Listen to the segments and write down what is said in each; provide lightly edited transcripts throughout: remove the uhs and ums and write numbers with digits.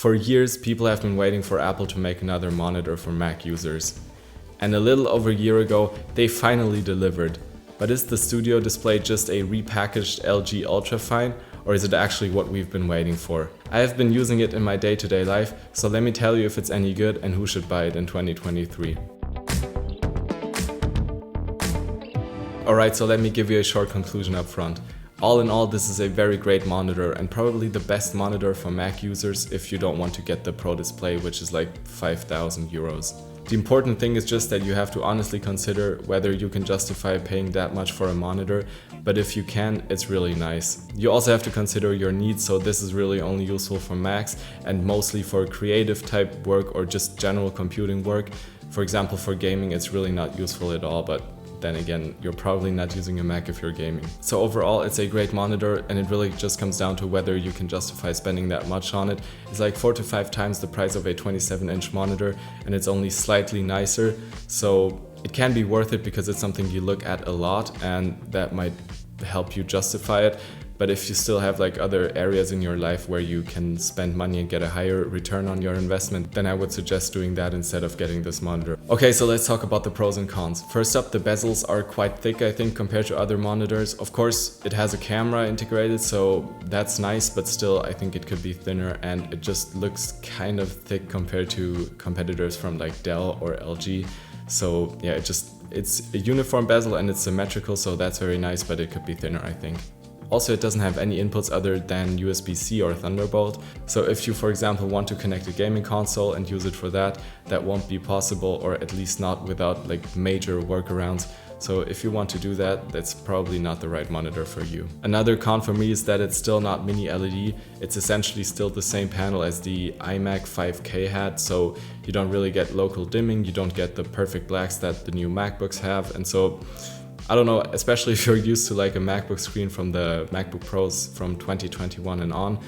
For years, people have been waiting for Apple to make another monitor for Mac users. And a little over a year ago, they finally delivered. But is the Studio display just a repackaged LG Ultrafine, or is it actually what we've been waiting for? I have been using it in my day-to-day life, so let me tell you if it's any good and who should buy it in 2023. Alright, so let me give you a short conclusion up front. All in all, this is a very great monitor and probably the best monitor for Mac users if you don't want to get the Pro display, which is like 5,000 euros. The important thing is just that you have to honestly consider whether you can justify paying that much for a monitor, but if you can, it's really nice. You also have to consider your needs, so this is really only useful for Macs and mostly for creative type work or just general computing work. For example, for gaming, it's really not useful at all, but then again, you're probably not using a Mac if you're gaming. So overall, it's a great monitor and it really just comes down to whether you can justify spending that much on it. It's like 4 to 5 times the price of a 27-inch monitor and it's only slightly nicer. So it can be worth it because it's something you look at a lot and that might help you justify it. But if you still have like other areas in your life where you can spend money and get a higher return on your investment, then I would suggest doing that instead of getting this monitor. Okay, so let's talk about the pros and cons. First up, the bezels are quite thick, I think, compared to other monitors. Of course, it has a camera integrated, so that's nice, but still, I think it could be thinner and it just looks kind of thick compared to competitors from like Dell or LG. So yeah, it's a uniform bezel and it's symmetrical, so that's very nice, but it could be thinner, I think. Also, it doesn't have any inputs other than USB-C or Thunderbolt. So if you, for example, want to connect a gaming console and use it for that, that won't be possible, or at least not without like major workarounds. So if you want to do that, that's probably not the right monitor for you. Another con for me is that it's still not mini LED. It's essentially still the same panel as the iMac 5K had. So you don't really get local dimming. You don't get the perfect blacks that the new MacBooks have. And so I don't know, especially if you're used to like a MacBook screen from the MacBook Pros from 2021 and on,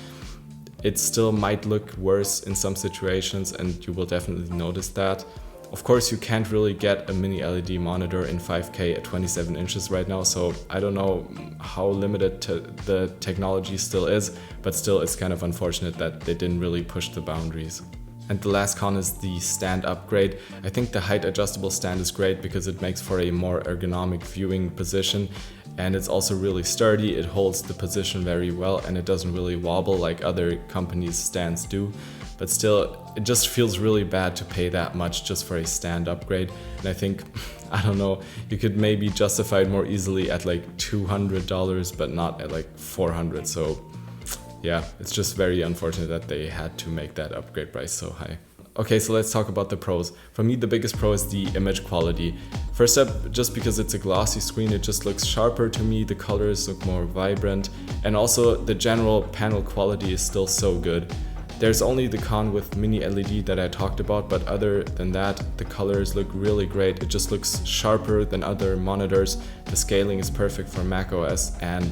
it still might look worse in some situations and you will definitely notice that. Of course, you can't really get a mini LED monitor in 5K at 27 inches right now, so I don't know how limited the technology still is, but still it's kind of unfortunate that they didn't really push the boundaries. And the last con is the stand upgrade. I think the height adjustable stand is great because it makes for a more ergonomic viewing position and it's also really sturdy. It holds the position very well and it doesn't really wobble like other companies' stands do. But still, it just feels really bad to pay that much just for a stand upgrade. And I think, I don't know, you could maybe justify it more easily at like $200 but not at like $400. So yeah, it's just very unfortunate that they had to make that upgrade price so high. Okay, so let's talk about the pros. For me, the biggest pro is the image quality. First up, just because it's a glossy screen, it just looks sharper to me, the colors look more vibrant, and also the general panel quality is still so good. There's only the con with mini LED that I talked about, but other than that, the colors look really great. It just looks sharper than other monitors. The scaling is perfect for macOS and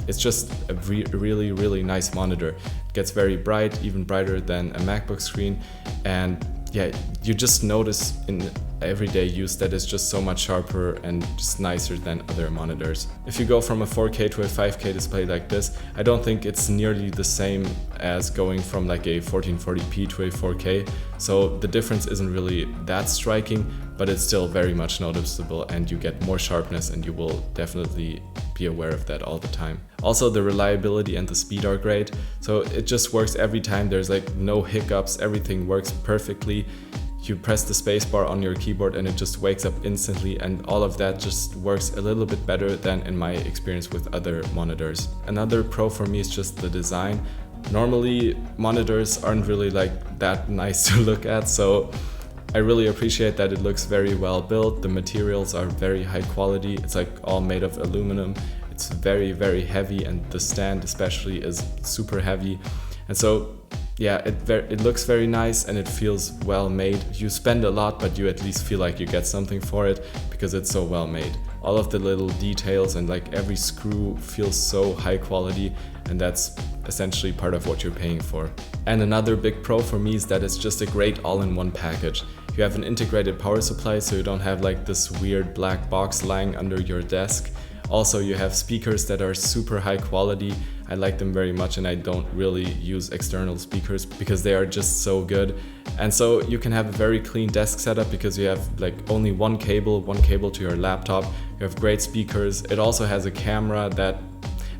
it's just a really, really nice monitor. It gets very bright, even brighter than a MacBook screen. And yeah, you just notice in everyday use that it's just so much sharper and just nicer than other monitors. If you go from a 4K to a 5K display like this, I don't think it's nearly the same as going from like a 1440p to a 4K. So the difference isn't really that striking, but it's still very much noticeable and you get more sharpness and you will definitely be aware of that all the time. Also, the reliability and the speed are great. So it just works every time. There's like no hiccups. Everything works perfectly. You press the spacebar on your keyboard and it just wakes up instantly, and all of that just works a little bit better than in my experience with other monitors. Another pro for me is just the design. Normally, monitors aren't really like that nice to look at, so I really appreciate that it looks very well built. The materials are very high quality. It's like all made of aluminum. It's very, very heavy, and the stand especially is super heavy. And so yeah, it looks very nice and it feels well made. You spend a lot, but you at least feel like you get something for it because it's so well made. All of the little details and like every screw feels so high quality, and that's essentially part of what you're paying for. And another big pro for me is that it's just a great all-in-one package. You have an integrated power supply, so you don't have like this weird black box lying under your desk. Also, you have speakers that are super high quality. I like them very much, and I don't really use external speakers because they are just so good. And so you can have a very clean desk setup because you have like only one cable to your laptop. You have great speakers. It also has a camera that,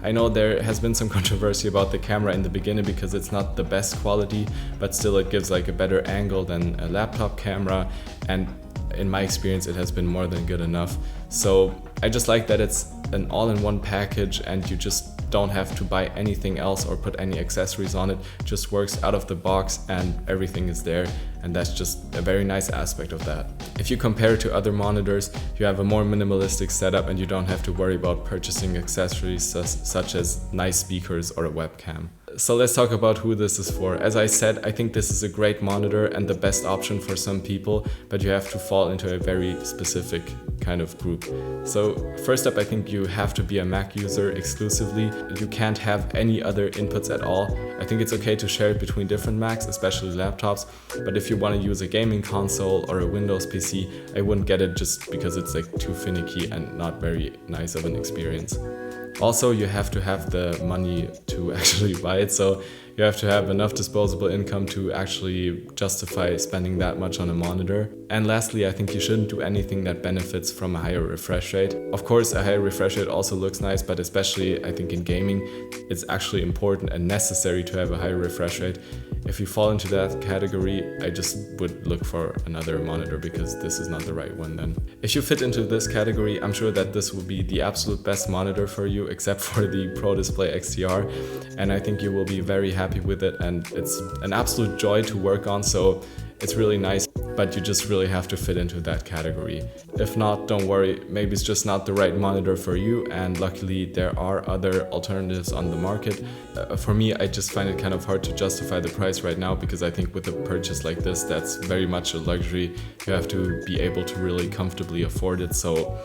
I know there has been some controversy about the camera in the beginning because it's not the best quality, but still it gives like a better angle than a laptop camera, and in my experience it has been more than good enough. So I just like that it's an all-in-one package and you just don't have to buy anything else or put any accessories on it. It just works out of the box and everything is there, and that's just a very nice aspect of that. If you compare it to other monitors, you have a more minimalistic setup and you don't have to worry about purchasing accessories such as nice speakers or a webcam. So let's talk about who this is for. As I said, I think this is a great monitor and the best option for some people, but you have to fall into a very specific kind of group. So first up, I think you have to be a Mac user exclusively. You can't have any other inputs at all. I think it's okay to share it between different Macs, especially laptops, but if you want to use a gaming console or a Windows PC, I wouldn't get it just because it's like too finicky and not very nice of an experience. Also, you have to have the money to actually buy it, so you have to have enough disposable income to actually justify spending that much on a monitor. And lastly, I think you shouldn't do anything that benefits from a higher refresh rate. Of course, a higher refresh rate also looks nice, but especially I think in gaming, it's actually important and necessary to have a higher refresh rate. If you fall into that category, I just would look for another monitor because this is not the right one then. If you fit into this category, I'm sure that this will be the absolute best monitor for you, except for the Pro Display XDR, and I think you will be very happy with it, and it's an absolute joy to work on, so it's really nice, but you just really have to fit into that category. If not, don't worry, maybe it's just not the right monitor for you, and luckily there are other alternatives on the market. For me, I just find it kind of hard to justify the price right now because I think with a purchase like this, that's very much a luxury. You have to be able to really comfortably afford it, so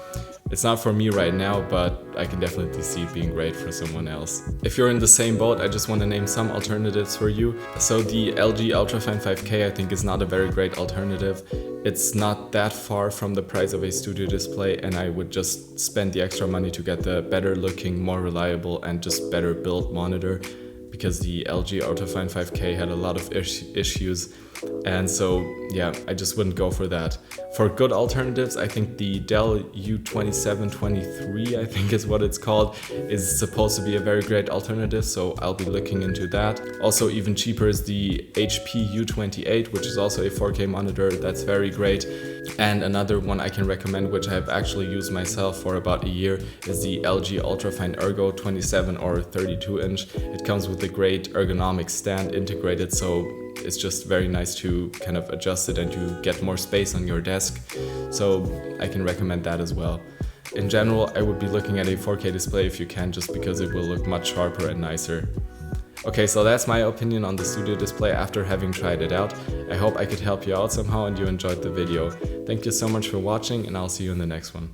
it's not for me right now, but I can definitely see it being great for someone else. If you're in the same boat, I just want to name some alternatives for you. So the LG Ultrafine 5K I think is not a very great alternative. It's not that far from the price of a studio display, and I would just spend the extra money to get the better looking, more reliable and just better built monitor, because the LG Ultrafine 5K had a lot of issues, and so yeah, I just wouldn't go for that. For good alternatives, I think the Dell U2723, I think is what it's called, is supposed to be a very great alternative, so I'll be looking into that. Also, even cheaper is the HP U28, which is also a 4K monitor. That's very great. And another one I can recommend, which I've actually used myself for about a year, is the LG Ultrafine Ergo 27 or 32 inch. It comes with a great ergonomic stand integrated, so it's just very nice to kind of adjust it and you get more space on your desk. So I can recommend that as well. In general, I would be looking at a 4K display if you can, just because it will look much sharper and nicer. Okay, so that's my opinion on the Studio Display after having tried it out. I hope I could help you out somehow and you enjoyed the video. Thank you so much for watching, and I'll see you in the next one.